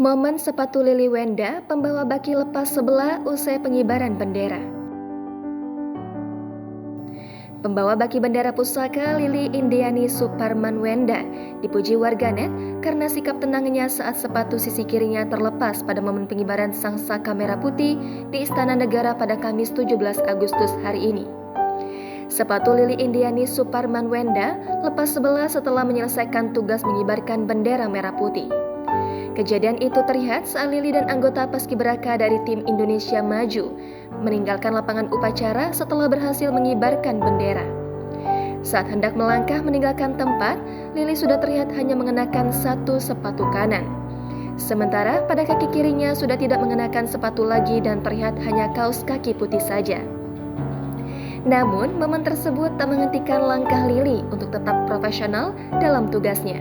Momen sepatu Lili Wenda, pembawa baki lepas sebelah usai pengibaran bendera. Pembawa baki bendera pusaka Lili Indiani Suparman Wenda dipuji warganet karena sikap tenangnya saat sepatu sisi kirinya terlepas pada momen pengibaran sang saka merah putih di Istana Negara pada Kamis 17 Agustus hari ini. Sepatu Lili Indiani Suparman Wenda lepas sebelah setelah menyelesaikan tugas mengibarkan bendera merah putih. Kejadian itu terlihat saat Lili dan anggota Paskibraka dari tim Indonesia Maju meninggalkan lapangan upacara setelah berhasil mengibarkan bendera. Saat hendak melangkah meninggalkan tempat, Lili sudah terlihat hanya mengenakan satu sepatu kanan. Sementara pada kaki kirinya sudah tidak mengenakan sepatu lagi dan terlihat hanya kaos kaki putih saja. Namun, momen tersebut tak menghentikan langkah Lili untuk tetap profesional dalam tugasnya.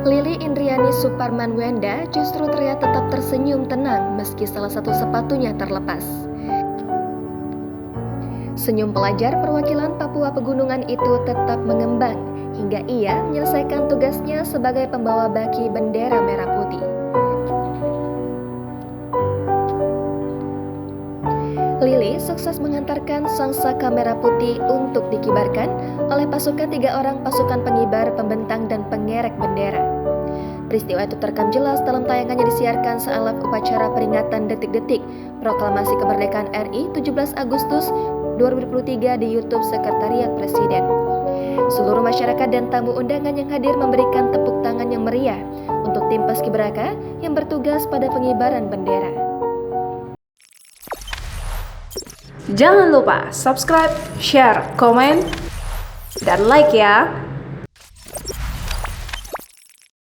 Lili Indiani Suparman Wenda justru terlihat tetap tersenyum tenang meski salah satu sepatunya terlepas. Senyum pelajar perwakilan Papua Pegunungan itu tetap mengembang hingga ia menyelesaikan tugasnya sebagai pembawa baki bendera merah putih. Lili sukses mengantarkan sang saka merah putih untuk dikibarkan oleh pasukan 3 orang pasukan pengibar, pembentang, dan pengerek bendera. Peristiwa itu terekam jelas dalam tayangannya disiarkan saat live upacara peringatan detik-detik Proklamasi Kemerdekaan RI 17 Agustus 2023 di YouTube Sekretariat Presiden. Seluruh masyarakat dan tamu undangan yang hadir memberikan tepuk tangan yang meriah untuk tim Paskibraka yang bertugas pada pengibaran bendera. Jangan lupa subscribe, share, komen, dan like ya!